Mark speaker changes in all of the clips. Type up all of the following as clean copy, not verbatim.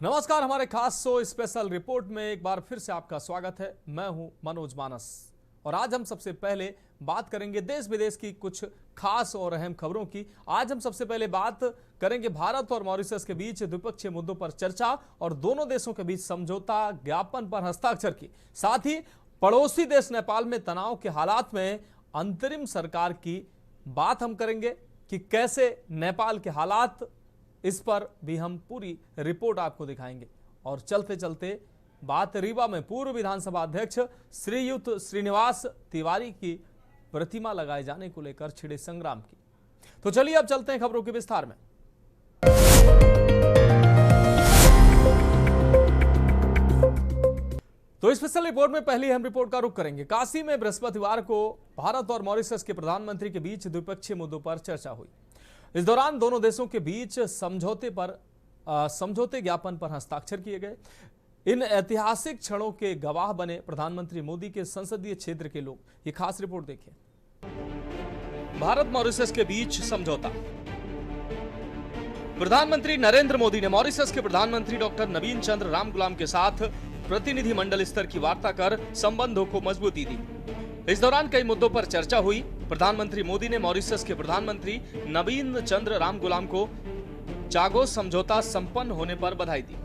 Speaker 1: नमस्कार, हमारे खास शो स्पेशल रिपोर्ट में एक बार फिर से आपका स्वागत है। मैं हूं मनोज मानस और आज हम सबसे पहले बात करेंगे देश विदेश की कुछ खास और अहम खबरों की। आज हम सबसे पहले बात करेंगे भारत और मॉरिशस के बीच द्विपक्षीय मुद्दों पर चर्चा और दोनों देशों के बीच समझौता ज्ञापन पर हस्ताक्षर की। साथ ही पड़ोसी देश नेपाल में तनाव के हालात में अंतरिम सरकार की बात हम करेंगे कि कैसे नेपाल के हालात, इस पर भी हम पूरी रिपोर्ट आपको दिखाएंगे। और चलते चलते बात रीवा में पूर्व विधानसभा अध्यक्ष श्रीयुत श्रीनिवास तिवारी की प्रतिमा लगाए जाने को लेकर छिड़े संग्राम की। तो चलिए अब चलते हैं खबरों के विस्तार में। तो स्पेशल रिपोर्ट में पहली हम रिपोर्ट का रुख करेंगे। काशी में बृहस्पतिवार को भारत और मॉरिशस के प्रधानमंत्री के बीच द्विपक्षीय मुद्दों पर चर्चा हुई। इस दौरान दोनों देशों के बीच समझौते ज्ञापन पर हस्ताक्षर किए गए। इन ऐतिहासिक क्षणों के गवाह बने प्रधानमंत्री मोदी के संसदीय क्षेत्र के लोग। ये खास रिपोर्ट देखिए। भारत मॉरिशस के बीच समझौता। प्रधानमंत्री नरेंद्र मोदी ने मॉरिशस के प्रधानमंत्री डॉक्टर नवीन चंद्र रामगुलाम के साथ प्रतिनिधिमंडल स्तर की वार्ता कर संबंधों को मजबूती दी। इस दौरान कई मुद्दों पर चर्चा हुई। प्रधानमंत्री मोदी ने मॉरिशस के प्रधानमंत्री नवीन चंद्र रामगुलाम को चागोस समझौता संपन्न होने पर बधाई दी।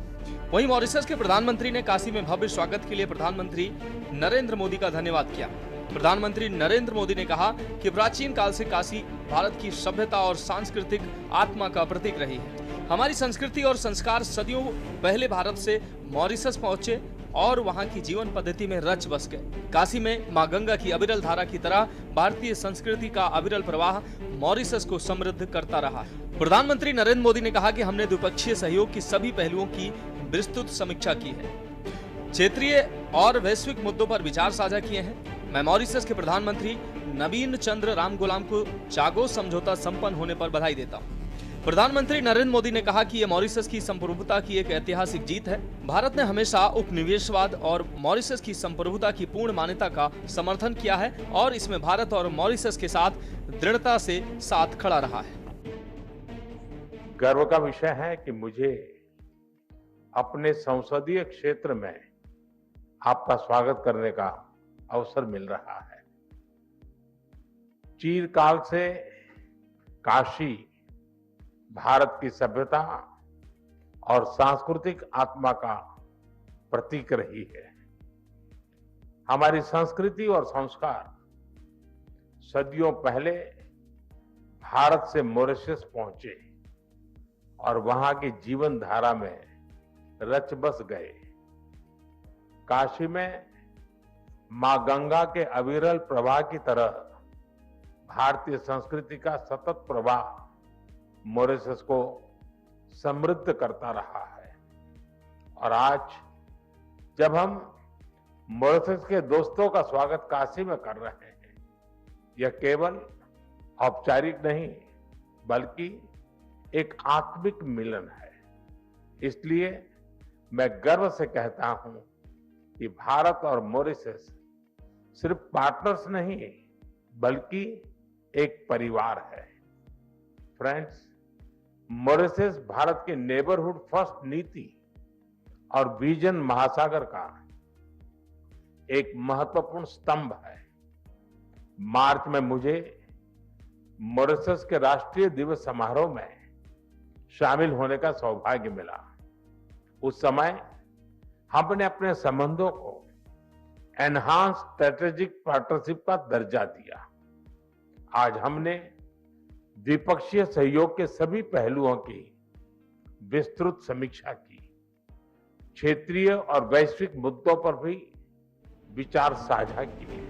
Speaker 1: वहीं मॉरिशस के प्रधानमंत्री ने काशी में भव्य स्वागत के लिए प्रधानमंत्री नरेंद्र मोदी का धन्यवाद किया। प्रधानमंत्री नरेंद्र मोदी ने कहा कि प्राचीन काल से काशी भारत की सभ्यता और सांस्कृतिक आत्मा का प्रतीक रही है। हमारी संस्कृति और संस्कार सदियों पहले भारत से मॉरिशस पहुंचे और वहां की जीवन पद्धति में रच बस गए। काशी में मां गंगा की अविरल धारा की तरह भारतीय संस्कृति का अविरल प्रवाह मॉरिशस को समृद्ध करता रहा है। प्रधानमंत्री नरेंद्र मोदी ने कहा कि हमने द्विपक्षीय सहयोग की सभी पहलुओं की विस्तृत समीक्षा की है, क्षेत्रीय और वैश्विक मुद्दों पर विचार साझा किए हैं। मैं मॉरिशस के प्रधानमंत्री नवीन चंद्र रामगुलाम को चागोस समझौता संपन्न होने पर बधाई देता हूँ। प्रधानमंत्री नरेंद्र मोदी ने कहा कि यह मॉरिशस की संप्रभुता की एक ऐतिहासिक जीत है। भारत ने हमेशा उपनिवेशवाद और मॉरिशस की संप्रभुता की पूर्ण मान्यता का समर्थन किया है और इसमें भारत और मॉरिशस के साथ दृढ़ता से साथ खड़ा रहा है।
Speaker 2: गर्व का विषय है कि मुझे अपने संसदीय क्षेत्र में आपका स्वागत करने का अवसर मिल रहा है। चिरकाल से काशी भारत की सभ्यता और सांस्कृतिक आत्मा का प्रतीक रही है। हमारी संस्कृति और संस्कार सदियों पहले भारत से मॉरिशस पहुंचे और वहां की जीवन धारा में रच बस गए। काशी में मां गंगा के अविरल प्रवाह की तरह भारतीय संस्कृति का सतत प्रवाह मॉरिशस को समृद्ध करता रहा है। और आज जब हम मॉरिशस के दोस्तों का स्वागत काशी में कर रहे हैं, यह केवल औपचारिक नहीं बल्कि एक आत्मिक मिलन है। इसलिए मैं गर्व से कहता हूं कि भारत और मॉरिशस सिर्फ पार्टनर्स नहीं बल्कि एक परिवार है। फ्रेंड्स, मॉरिशस भारत के नेबरहुड फर्स्ट नीति और विजन महासागर का एक महत्वपूर्ण स्तंभ है। मार्च में मुझे मॉरिशस के राष्ट्रीय दिवस समारोह में शामिल होने का सौभाग्य मिला। उस समय हमने अपने संबंधों को एनहांस स्ट्रेटेजिक पार्टनरशिप का दर्जा दिया। आज हमने द्विपक्षीय सहयोग के सभी पहलुओं की विस्तृत समीक्षा की। क्षेत्रीय और वैश्विक मुद्दों पर भी विचार साझा किए।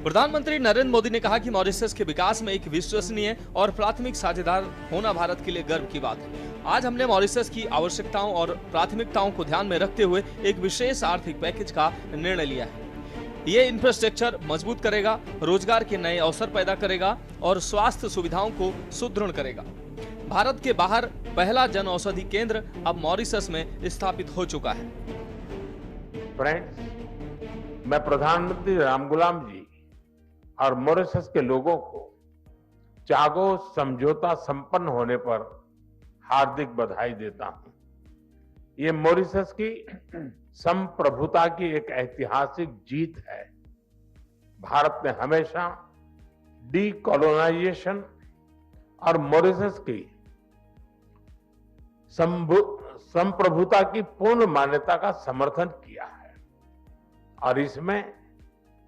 Speaker 1: प्रधानमंत्री नरेंद्र मोदी ने कहा कि मॉरिशस के विकास में एक विश्वसनीय और प्राथमिक साझेदार होना भारत के लिए गर्व की बात है। आज हमने मॉरिशस की आवश्यकताओं और प्राथमिकताओं को ध्यान में रखते हुए एक विशेष आर्थिक पैकेज का निर्णय लिया है। ये इंफ्रास्ट्रक्चर मजबूत करेगा, रोजगार के नए अवसर पैदा करेगा और स्वास्थ्य सुविधाओं को सुदृढ़ करेगा। भारत के बाहर पहला जन औषधि केंद्र अब मॉरिशस में स्थापित हो चुका है।
Speaker 2: फ्रेंड्स, मैं प्रधानमंत्री रामगुलाम जी और मॉरिशस के लोगों को चागोस समझौता संपन्न होने पर हार्दिक बधाई देता हूं। ये मॉरिशस की संप्रभुता की एक ऐतिहासिक जीत है। भारत ने हमेशा डीकोलोनाइजेशन और मॉरिशस की संप्रभुता की पूर्ण मान्यता का समर्थन किया है और इसमें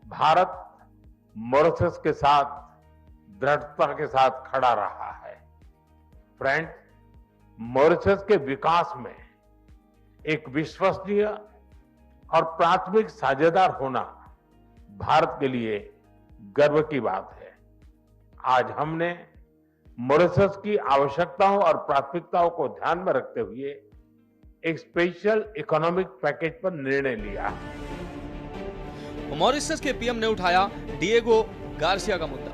Speaker 2: भारत मॉरिशस के साथ दृढ़ता के साथ खड़ा रहा है। फ्रेंड, मॉरिशस के विकास में एक विश्वसनीय और प्राथमिक साझेदार होना भारत के लिए गर्व की बात है। आज हमने मॉरिशस की आवश्यकताओं और प्राथमिकताओं को ध्यान में रखते हुए एक स्पेशल इकोनॉमिक पैकेज पर निर्णय लिया है।
Speaker 1: मॉरिशस के पीएम ने उठाया डिएगो गार्सिया का मुद्दा।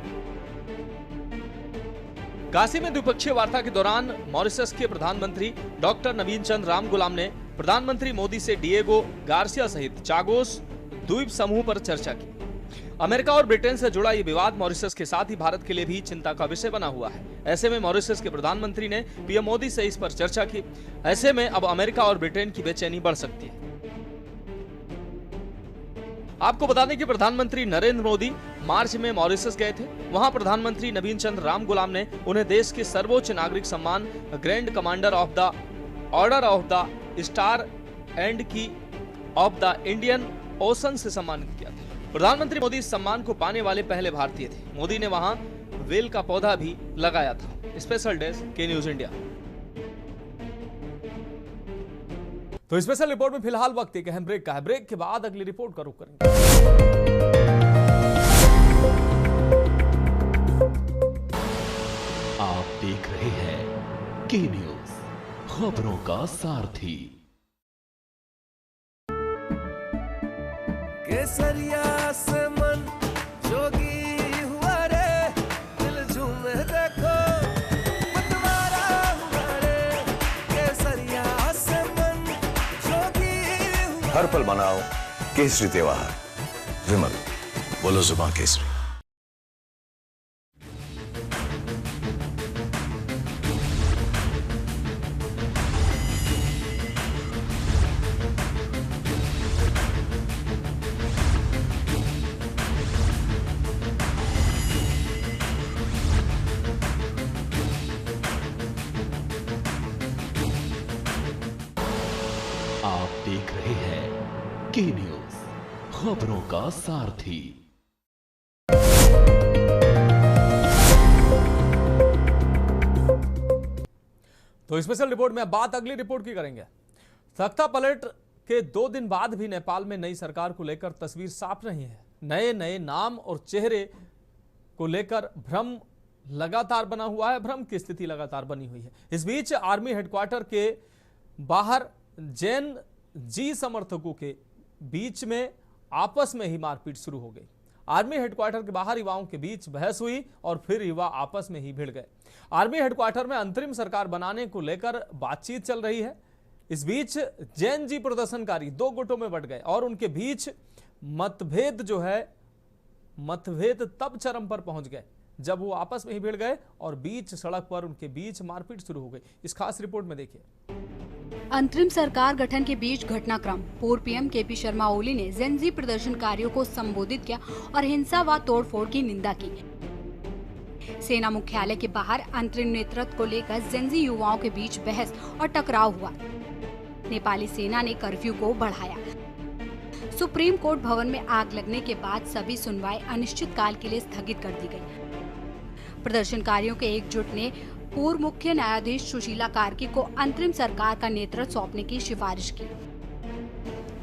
Speaker 1: काशी में द्विपक्षीय वार्ता के दौरान मॉरिशस के प्रधानमंत्री डॉक्टर नवीन चंद्र रामगुलाम ने प्रधानमंत्री मोदी से डिएगो गार्सिया सहित चागोस द्वीप समूह पर चर्चा की। अमेरिका और ब्रिटेन से जुड़ा ये विवाद मॉरिशस के साथ ही भारत के लिए भी चिंता का विषय बना हुआ है। ऐसे में मॉरिशस के प्रधानमंत्री ने पीएम मोदी से इस पर चर्चा की। ऐसे में अब अमेरिका और ब्रिटेन की बेचैनी बढ़ सकती है। आपको बता दें कि प्रधानमंत्री नरेंद्र मोदी मार्च में मॉरिशस गए थे। वहां प्रधानमंत्री नवीन चंद्र रामगुलाम ने उन्हें देश के सर्वोच्च नागरिक सम्मान grand commander of the order of the star and की ऑफ द इंडियन ओशन से सम्मानित किया था। प्रधानमंत्री मोदी इस सम्मान को पाने वाले पहले भारतीय थे। मोदी ने वहां वेल का पौधा भी लगाया था। स्पेशल डेस्क के न्यूज इंडिया। तो स्पेशल रिपोर्ट में फिलहाल वक्त एक अहम ब्रेक का है। ब्रेक के बाद अगली रिपोर्ट का रुख करेंगे।
Speaker 3: आप देख रहे हैं के न्यूज, खबरों का सारथी।
Speaker 4: केसरिया से मन जोगी हुआ रे, दिल झूमे देखो मतवारा हुआ रे। केसरिया से मन जोगी हुआ।
Speaker 5: हर पल मनाओ केसरी त्योहार। विमल, बोलो जुबां केसरी।
Speaker 3: आप देख रहे हैं के न्यूज, खबरों का सारथी।
Speaker 1: तो स्पेशल रिपोर्ट में बात अगली रिपोर्ट की करेंगे। तख्ता पलट के 2 दिन बाद भी नेपाल में नई सरकार को लेकर तस्वीर साफ नहीं है। नए नए नाम और चेहरे को लेकर भ्रम लगातार बना हुआ है। भ्रम की स्थिति लगातार बनी हुई है। इस बीच आर्मी हेडक्वार्टर के बाहर जैन जी समर्थकों के बीच में आपस में ही मारपीट शुरू हो गई। आर्मी हेडक्वार्टर के बाहर युवाओं के बीच बहस हुई और फिर युवा आपस में ही भिड़ गए। आर्मी हेडक्वार्टर में अंतरिम सरकार बनाने को लेकर बातचीत चल रही है। इस बीच जैन जी प्रदर्शनकारी 2 गुटों में बंट गए और उनके बीच मतभेद तब चरम पर पहुंच गए जब वो आपस में ही भिड़ गए और बीच सड़क पर उनके बीच मारपीट शुरू हो गई। इस खास रिपोर्ट में देखिए।
Speaker 6: अंतरिम सरकार गठन के बीच घटनाक्रम। पूर्व पीएम केपी शर्मा ओली ने जेनजी प्रदर्शनकारियों को संबोधित किया और हिंसा व तोड़फोड़ की निंदा की। सेना मुख्यालय के बाहर अंतरिम नेतृत्व को लेकर जेनजी युवाओं के बीच बहस और टकराव हुआ। नेपाली सेना ने कर्फ्यू को बढ़ाया। सुप्रीम कोर्ट भवन में आग लगने के बाद सभी सुनवाई अनिश्चित काल के लिए स्थगित कर दी गई। प्रदर्शनकारियों के एकजुट ने पूर्व मुख्य न्यायाधीश सुशीला कार्की को अंतरिम सरकार का नेतृत्व सौंपने की सिफारिश की।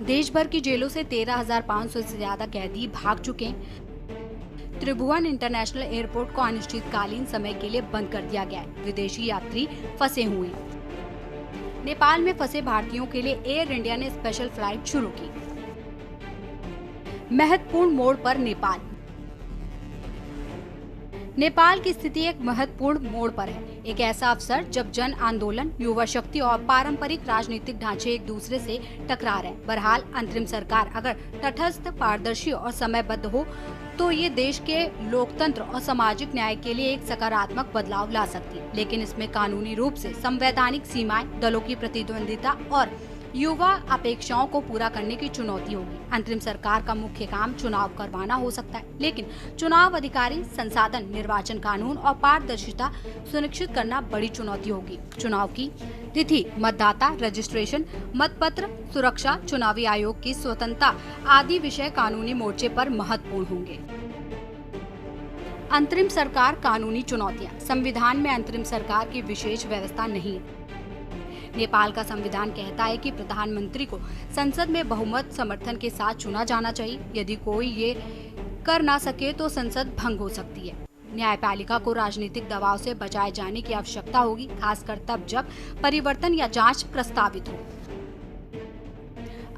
Speaker 6: देश भर की जेलों से 13,500 से ज्यादा कैदी भाग चुके हैं। त्रिभुवन इंटरनेशनल एयरपोर्ट को अनिश्चितकालीन समय के लिए बंद कर दिया गया है। विदेशी यात्री फंसे हुए हैं। नेपाल में फंसे भारतीयों के लिए एयर इंडिया ने स्पेशल फ्लाइट शुरू की। महत्वपूर्ण मोड़ पर नेपाल। नेपाल की स्थिति एक महत्वपूर्ण मोड़ पर है। एक ऐसा अवसर जब जन आंदोलन, युवा शक्ति और पारंपरिक राजनीतिक ढांचे एक दूसरे से टकरा रहे हैं। बहरहाल अंतरिम सरकार अगर तटस्थ, पारदर्शी और समयबद्ध हो तो ये देश के लोकतंत्र और सामाजिक न्याय के लिए एक सकारात्मक बदलाव ला सकती है। लेकिन इसमें कानूनी रूप से संवैधानिक सीमाएं, दलों की प्रतिद्वंदिता और युवा अपेक्षाओं को पूरा करने की चुनौती होगी। अंतरिम सरकार का मुख्य काम चुनाव करवाना हो सकता है, लेकिन चुनाव अधिकारी, संसाधन, निर्वाचन कानून और पारदर्शिता सुनिश्चित करना बड़ी चुनौती होगी। चुनाव की तिथि, मतदाता रजिस्ट्रेशन, मतपत्र सुरक्षा, चुनावी आयोग की स्वतंत्रता आदि विषय कानूनी मोर्चे पर महत्वपूर्ण होंगे। अंतरिम सरकार कानूनी चुनौतियां। संविधान में अंतरिम सरकार की विशेष व्यवस्था नहीं है। नेपाल का संविधान कहता है कि प्रधानमंत्री को संसद में बहुमत समर्थन के साथ चुना जाना चाहिए। यदि कोई ये कर ना सके तो संसद भंग हो सकती है। न्यायपालिका को राजनीतिक दबाव से बचाए जाने की आवश्यकता होगी, खासकर तब जब परिवर्तन या जांच प्रस्तावित हो।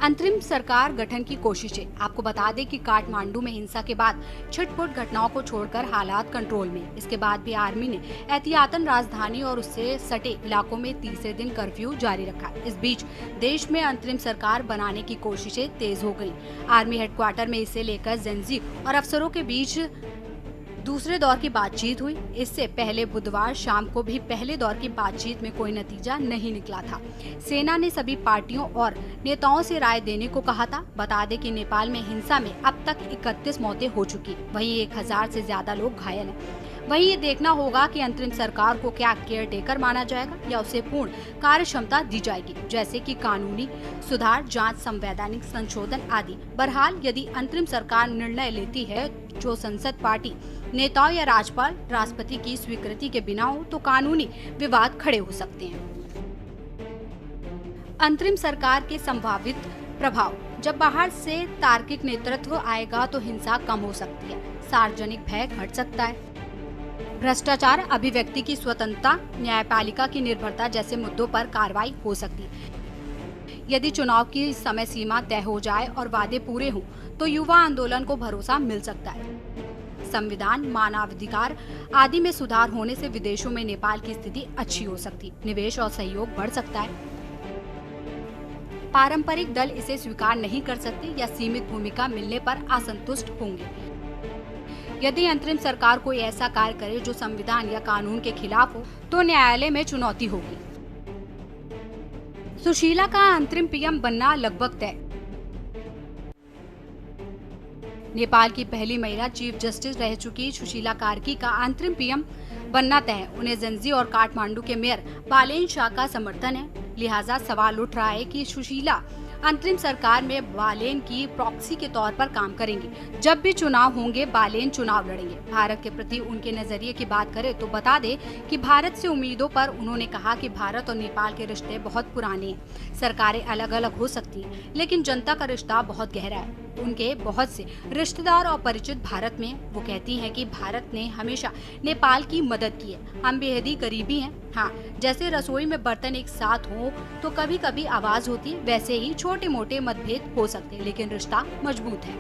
Speaker 6: अंतरिम सरकार गठन की कोशिशें। आपको बता दें कि काठमांडू में हिंसा के बाद छिटपुट घटनाओं को छोड़कर हालात कंट्रोल में। इसके बाद भी आर्मी ने एहतियातन राजधानी और उससे सटे इलाकों में तीसरे दिन कर्फ्यू जारी रखा। इस बीच देश में अंतरिम सरकार बनाने की कोशिशें तेज हो गई। आर्मी हेडक्वार्टर में इसे लेकर जेनजी और अफसरों के बीच दूसरे दौर की बातचीत हुई। इससे पहले बुधवार शाम को भी पहले दौर की बातचीत में कोई नतीजा नहीं निकला था। सेना ने सभी पार्टियों और नेताओं से राय देने को कहा था। बता दें कि नेपाल में हिंसा में अब तक 31 मौतें हो चुकी, वहीं 1000 से ज्यादा लोग घायल हैं। वहीं ये देखना होगा कि अंतरिम सरकार को क्या केयर टेकर माना जाएगा या उसे पूर्ण कार्य क्षमता दी जाएगी, जैसे कि कानूनी सुधार, जांच, संवैधानिक संशोधन आदि। बहरहाल यदि अंतरिम सरकार निर्णय लेती है जो संसद पार्टी नेताओं या राज्यपाल राष्ट्रपति की स्वीकृति के बिना हो, तो कानूनी विवाद खड़े हो सकते हैं। अंतरिम सरकार के संभावित प्रभाव। जब बाहर से तार्किक नेतृत्व आएगा तो हिंसा कम हो सकती है, सार्वजनिक भय घट सकता है, भ्रष्टाचार, अभिव्यक्ति की स्वतंत्रता, न्यायपालिका की निर्भरता जैसे मुद्दों पर कार्रवाई हो सकती है। यदि चुनाव की समय सीमा तय हो जाए और वादे पूरे हों, तो युवा आंदोलन को भरोसा मिल सकता है। संविधान, मानवाधिकार आदि में सुधार होने से विदेशों में नेपाल की स्थिति अच्छी हो सकती, निवेश और सहयोग बढ़ सकता है। पारंपरिक दल इसे स्वीकार नहीं कर सकते या सीमित भूमिका मिलने पर असंतुष्ट होंगे। यदि अंतरिम सरकार कोई ऐसा कार्य करे जो संविधान या कानून के खिलाफ हो, तो न्यायालय में चुनौती होगी। सुशीला का अंतरिम पीएम बनना लगभग तय। नेपाल की पहली महिला चीफ जस्टिस रह चुकी सुशीला कार्की का अंतरिम पीएम बनना तय है। उन्हें जेनजी और काठमांडू के मेयर बालेन शाह का समर्थन है। लिहाजा सवाल उठ रहा है कि सुशीला अंतरिम सरकार में बालेन की प्रॉक्सी के तौर पर काम करेंगी। जब भी चुनाव होंगे, बालेन चुनाव लड़ेंगे। भारत के प्रति उनके नजरिए की बात करें तो बता दें कि भारत से उम्मीदों पर उन्होंने कहा कि भारत और नेपाल के रिश्ते बहुत पुराने हैं। सरकारें अलग अलग हो सकती हैं, लेकिन जनता का रिश्ता बहुत गहरा है। उनके बहुत से रिश्तेदार और परिचित भारत में। वो कहती हैं कि भारत ने हमेशा नेपाल की मदद की है। हम बेहद करीबी हैं। हाँ, जैसे रसोई में बर्तन एक साथ हो तो कभी कभी आवाज होती है, वैसे ही छोटे मोटे मतभेद हो सकते हैं, लेकिन रिश्ता मजबूत है।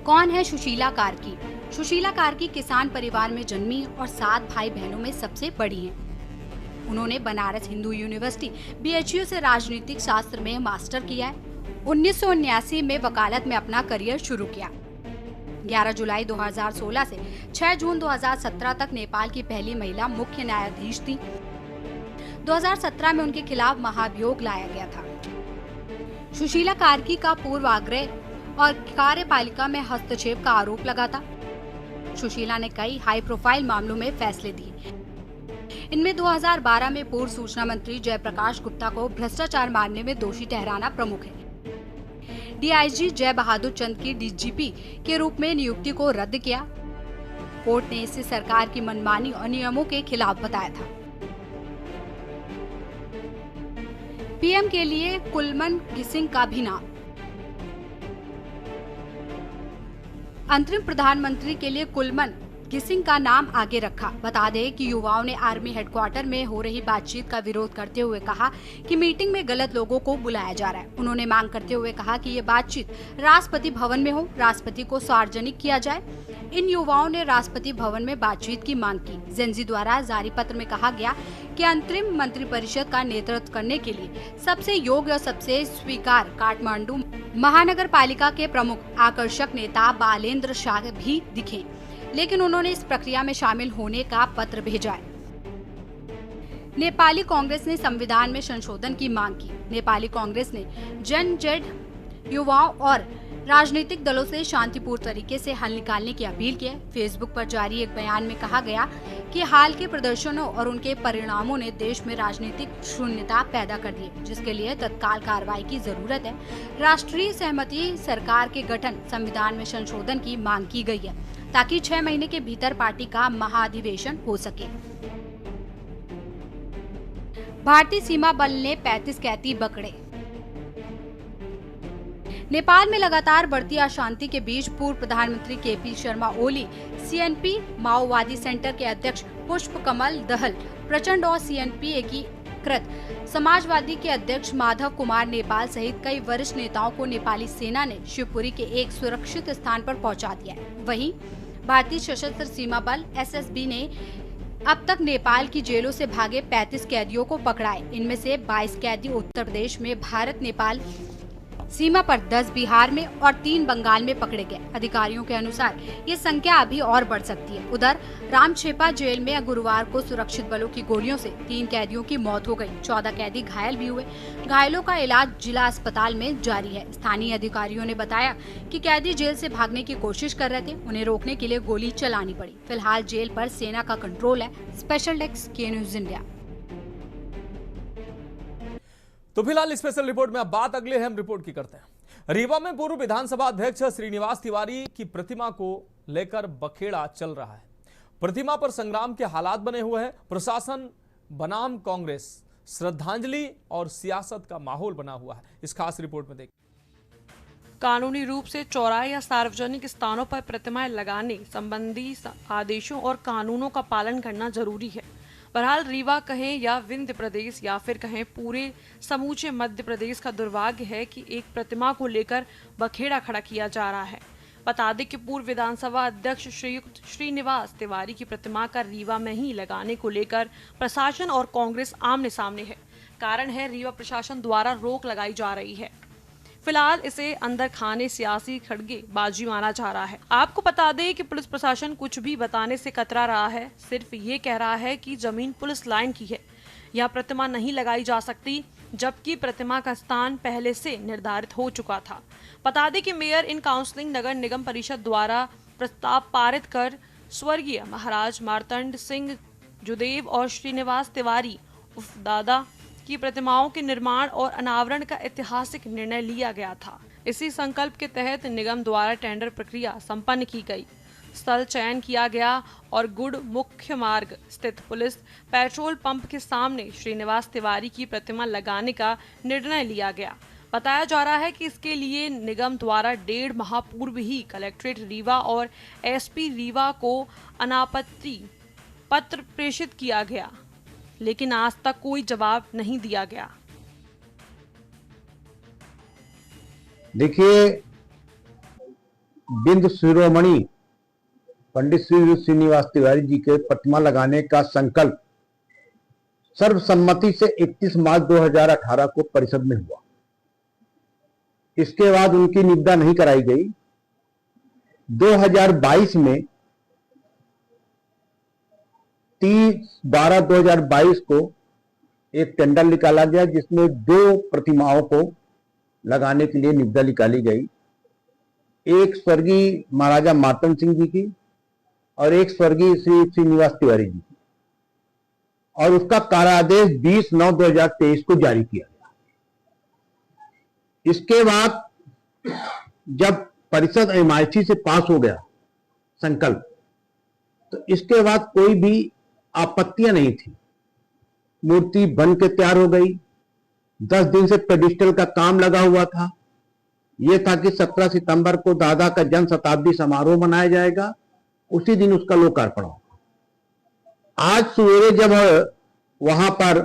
Speaker 6: कौन है सुशीला कार्की? सुशीला कार्की किसान परिवार में जन्मी और 7 भाई बहनों में सबसे बड़ी हैं। उन्होंने बनारस हिंदू यूनिवर्सिटी BHU से राजनीतिक शास्त्र में मास्टर किया है। 1979 में वकालत में अपना करियर शुरू किया। 11 जुलाई 2016 से 6 जून 2017 तक नेपाल की पहली महिला मुख्य न्यायाधीश थी। 2017 में उनके खिलाफ महाभियोग लाया गया था। सुशीला कार्की का पूर्वाग्रह और कार्यपालिका में हस्तक्षेप का आरोप लगा था। सुशीला ने कई हाई प्रोफाइल मामलों में फैसले दिए। इनमें 2012 में पूर्व सूचना मंत्री जयप्रकाश गुप्ता को भ्रष्टाचार मामले में दोषी ठहराना प्रमुख है। DIG जय बहादुर चंद की DGP के रूप में नियुक्ति को रद्द किया। कोर्ट ने इसे सरकार की मनमानी और नियमों के खिलाफ बताया था। PM के लिए कुलमन गिसिंग का भी नाम। अंतरिम प्रधानमंत्री के लिए कुलमन गिसिंग का नाम आगे रखा। बता दें कि युवाओं ने आर्मी हेडक्वार्टर में हो रही बातचीत का विरोध करते हुए कहा कि मीटिंग में गलत लोगों को बुलाया जा रहा है। उन्होंने मांग करते हुए कहा कि ये बातचीत राष्ट्रपति भवन में हो, राष्ट्रपति को सार्वजनिक किया जाए। इन युवाओं ने राष्ट्रपति भवन में बातचीत की मांग की। जेनजी द्वारा जारी पत्र में कहा गया कि अंतरिम मंत्रिपरिषद का नेतृत्व करने के लिए सबसे योग्य और सबसे स्वीकार काठमांडू महानगर पालिका के प्रमुख आकर्षक नेता बालेन्द्र शाह भी दिखे, लेकिन उन्होंने इस प्रक्रिया में शामिल होने का पत्र भेजा है। नेपाली कांग्रेस ने संविधान में संशोधन की मांग की। नेपाली कांग्रेस ने जन जेड युवाओं और राजनीतिक दलों से शांतिपूर्ण तरीके से हल निकालने की अपील की है। फेसबुक पर जारी एक बयान में कहा गया कि हाल के प्रदर्शनों और उनके परिणामों ने देश में राजनीतिक शून्यता पैदा कर दी है, जिसके लिए तत्काल कार्रवाई की जरूरत है। राष्ट्रीय सहमति सरकार के गठन, संविधान में संशोधन की मांग की गई है ताकि 6 महीने के भीतर पार्टी का महाधिवेशन हो सके। भारतीय सीमा बल ने 35 कैदी पकड़े। नेपाल में लगातार बढ़ती अशांति के बीच पूर्व प्रधानमंत्री केपी शर्मा ओली, सीएनपी माओवादी सेंटर के अध्यक्ष पुष्प कमल दहल प्रचंड और सीएनपी एकीकृत समाजवादी के अध्यक्ष माधव कुमार नेपाल सहित कई वरिष्ठ नेताओं को नेपाली सेना ने शिवपुरी के एक सुरक्षित स्थान पर पहुंचा दिया है। वहीं भारतीय सशस्त्र सीमा बल एसएसबी ने अब तक नेपाल की जेलों से भागे 35 कैदियों को पकड़ा है। इनमें से 22 कैदी उत्तर प्रदेश में भारत नेपाल सीमा पर, 10 बिहार में और 3 बंगाल में पकड़े गए। अधिकारियों के अनुसार ये संख्या अभी और बढ़ सकती है। उधर रामछेपा जेल में गुरुवार को सुरक्षित बलों की गोलियों से 3 कैदियों की मौत हो गई। 14 कैदी घायल भी हुए। घायलों का इलाज जिला अस्पताल में जारी है। स्थानीय अधिकारियों ने बताया कि कैदी जेल से भागने की कोशिश कर रहे थे, उन्हें रोकने के लिए गोली चलानी पड़ी। फिलहाल जेल पर सेना का कंट्रोल है। स्पेशल डेस्क के न्यूज इंडिया।
Speaker 1: तो फिलहाल स्पेशल रिपोर्ट में अब बात अगले अहम रिपोर्ट की करते हैं। रीवा में पूर्व विधानसभा अध्यक्ष श्रीनिवास तिवारी की प्रतिमा को लेकर बखेड़ा चल रहा है। प्रतिमा पर संग्राम के हालात बने हुए हैं। प्रशासन बनाम कांग्रेस, श्रद्धांजलि और सियासत का माहौल बना हुआ है। इस खास रिपोर्ट में देखिए।
Speaker 7: कानूनी रूप से चौराहे या सार्वजनिक स्थानों पर प्रतिमाएं लगाने संबंधी आदेशों और कानूनों का पालन करना जरूरी है। बहरहाल रीवा कहें या विंध्य प्रदेश या फिर कहें पूरे समूचे मध्य प्रदेश का दुर्भाग्य है कि एक प्रतिमा को लेकर बखेड़ा खड़ा किया जा रहा है। बता दें कि पूर्व विधानसभा अध्यक्ष श्रीयुक्त श्रीनिवास तिवारी की प्रतिमा का रीवा में ही लगाने को लेकर प्रशासन और कांग्रेस आमने सामने है। कारण है रीवा प्रशासन द्वारा रोक लगाई जा रही है। फिलहाल इसे अंदर खाने सियासी खड़गे बाजी माना जा रहा है। आपको बता दें कि पुलिस प्रशासन कुछ भी बताने से कतरा रहा है। सिर्फ ये कह रहा है कि जमीन पुलिस लाइन की है, यह प्रतिमा नहीं लगाई जा सकती, जबकि प्रतिमा का स्थान पहले से निर्धारित हो चुका था। बता दें कि मेयर इन काउंसलिंग नगर निगम परिषद द्वारा प्रस्ताव पारित कर स्वर्गीय महाराज मार्तंड सिंह जुदेव और श्रीनिवास तिवारी उर्फ दादा की प्रतिमाओं के निर्माण और अनावरण का ऐतिहासिक निर्णय लिया गया था। इसी संकल्प के तहत निगम द्वारा टेंडर प्रक्रिया संपन्न की गई, स्थल चयन किया गया और गुड़ मुख्य मार्ग स्थित पुलिस पेट्रोल पंप के सामने श्रीनिवास तिवारी की प्रतिमा लगाने का निर्णय लिया गया। बताया जा रहा है कि इसके लिए निगम द्वारा 1.5 माह पूर्व ही कलेक्ट्रेट रीवा और एसपी रीवा को अनापत्ति पत्र प्रेषित किया गया, लेकिन आज तक कोई जवाब नहीं दिया गया।
Speaker 8: देखिए, बिंद शिरोमणि पंडित श्री श्रीनिवास तिवारी जी के प्रतिमा लगाने का संकल्प सर्वसम्मति से 31 मार्च 2018 को परिषद में हुआ। इसके बाद उनकी निविदा नहीं कराई गई। 2022 में 30/12/2022 को एक टेंडर निकाला गया, जिसमें 2 प्रतिमाओं को लगाने के लिए निविदा निकाली गई। एक स्वर्गीय महाराजा मार्तंड सिंह जी की और एक स्वर्गीय श्री श्रीनिवास तिवारी जी की, और उसका कार्यादेश 20/9/2023 को जारी किया गया। इसके बाद जब परिषद एमआईसी से पास हो गया संकल्प, तो इसके बाद कोई भी आपत्तियां नहीं थी। मूर्ति बन के तैयार हो गई। 10 दिन से पेडिस्टल का काम लगा हुआ था। यह था कि 17 सितंबर को दादा का जन्म शताब्दी समारोह मनाया जाएगा, उसी दिन उसका लोकार्पण होगा। आज सवेरे जब वहां पर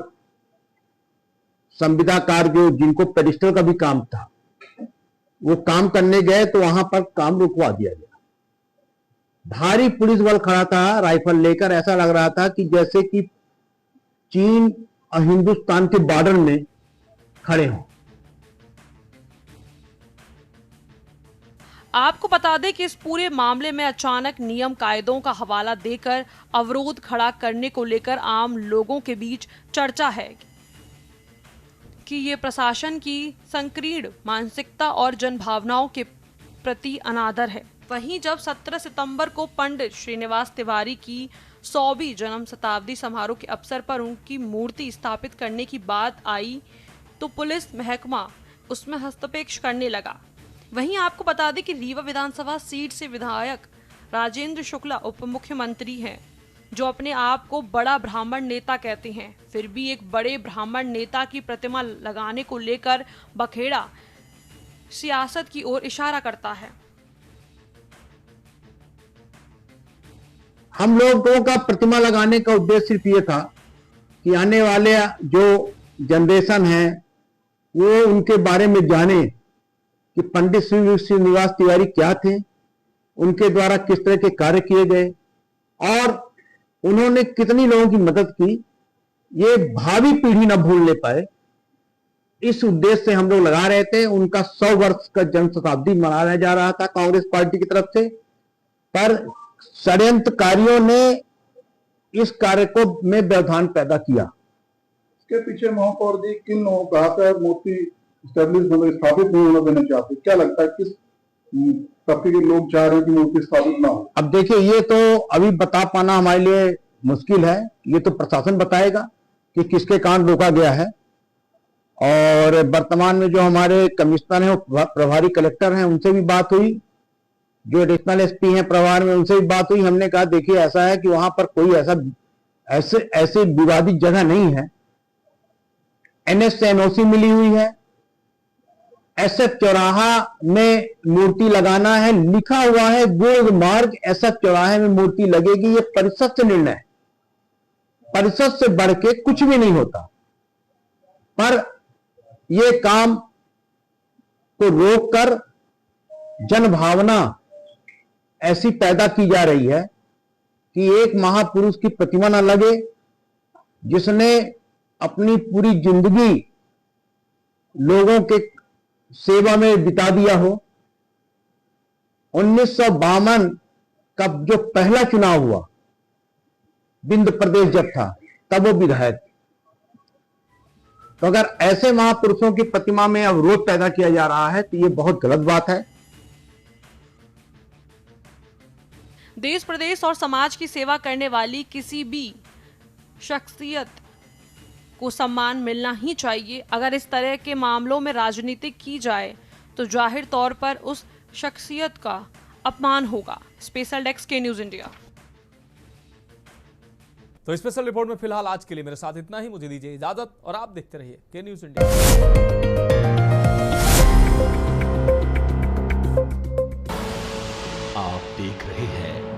Speaker 8: संविदाकार जो जिनको पेडिस्टल का भी काम था, वो काम करने गए तो वहां पर काम रुकवा दिया गया। भारी पुलिस बल खड़ा था राइफल लेकर। ऐसा लग रहा था कि जैसे कि चीन और हिंदुस्तान के बॉर्डर में खड़े हों।
Speaker 7: आपको बता दें कि इस पूरे मामले में अचानक नियम कायदों का हवाला देकर अवरोध खड़ा करने को लेकर आम लोगों के बीच चर्चा है कि ये प्रशासन की संकीर्ण मानसिकता और जनभावनाओं के प्रति अनादर है। वहीं जब 17 सितंबर को पंडित श्रीनिवास तिवारी की 100वीं जन्म शताब्दी समारोह के अवसर पर उनकी मूर्ति स्थापित करने की बात आई तो पुलिस महकमा उसमें हस्तक्षेप करने लगा। वहीं आपको बता दें कि रीवा विधानसभा सीट से विधायक राजेंद्र शुक्ला उप मुख्यमंत्री हैं, जो अपने आप को बड़ा ब्राह्मण नेता कहते हैं, फिर भी एक बड़े ब्राह्मण नेता की प्रतिमा लगाने को लेकर बखेड़ा सियासत की ओर इशारा करता है।
Speaker 8: हम लोगों का प्रतिमा लगाने का उद्देश्य सिर्फ ये था कि आने वाले जो जनरेशन है वो उनके बारे में जाने कि पंडित श्रीनिवास तिवारी क्या थे, उनके द्वारा किस तरह के कार्य किए गए और उन्होंने कितनी लोगों की मदद की, ये भावी पीढ़ी न भूलने पाए, इस उद्देश्य से हम लोग लगा रहे थे। उनका 100 वर्ष का जन्म शताब्दी मनाया जा रहा था कांग्रेस पार्टी की तरफ से, पर षड्यंत्रकारियों ने इस कार्य को में व्यवधान पैदा किया।
Speaker 9: इसके पीछे महापौर जी किन लोगों का हाथ है? मूर्ति स्थापित नहीं होना देना चाहते, क्या लगता है किस तबके के लोग चाह रहे हैं कि मूर्ति स्थापित ना हो?
Speaker 8: अब देखिए, ये तो अभी बता पाना हमारे लिए मुश्किल है, ये तो प्रशासन बताएगा कि किसके कारण रोका गया है। और वर्तमान में जो हमारे कमिश्नर हैं, प्रभारी कलेक्टर हैं, उनसे भी बात हुई, जो एडिशनल एसपी हैं प्रभार में, उनसे भी बात हुई। हमने कहा देखिए ऐसा है कि वहां पर कोई ऐसे विवादित जगह नहीं है, एनएच से एनओसी मिली हुई है, एसएफ चौराहा में मूर्ति लगाना है, लिखा हुआ है गुण मार्ग एसएफ चौराहे में मूर्ति लगेगी। ये परिषद से निर्णय है, परिषद से बढ़ के कुछ भी नहीं होता। पर ये काम को रोककर जनभावना ऐसी पैदा की जा रही है कि एक महापुरुष की प्रतिमा न लगे जिसने अपनी पूरी जिंदगी लोगों के सेवा में बिता दिया हो। 1952 का जो पहला चुनाव हुआ विंध्य प्रदेश जब था, तब वो विधायक। तो अगर ऐसे महापुरुषों की प्रतिमा में अवरोध पैदा किया जा रहा है तो ये बहुत गलत बात है।
Speaker 7: देश प्रदेश और समाज की सेवा करने वाली किसी भी शख्सियत को सम्मान मिलना ही चाहिए। अगर इस तरह के मामलों में राजनीति की जाए तो जाहिर तौर पर उस शख्सियत का अपमान होगा। स्पेशल डेस्क के न्यूज इंडिया।
Speaker 1: तो स्पेशल रिपोर्ट में फिलहाल आज के लिए मेरे साथ इतना ही। मुझे दीजिए इजाजत और आप देखते रहिए के न्यूज इंडिया।
Speaker 3: आप देख रहे हैं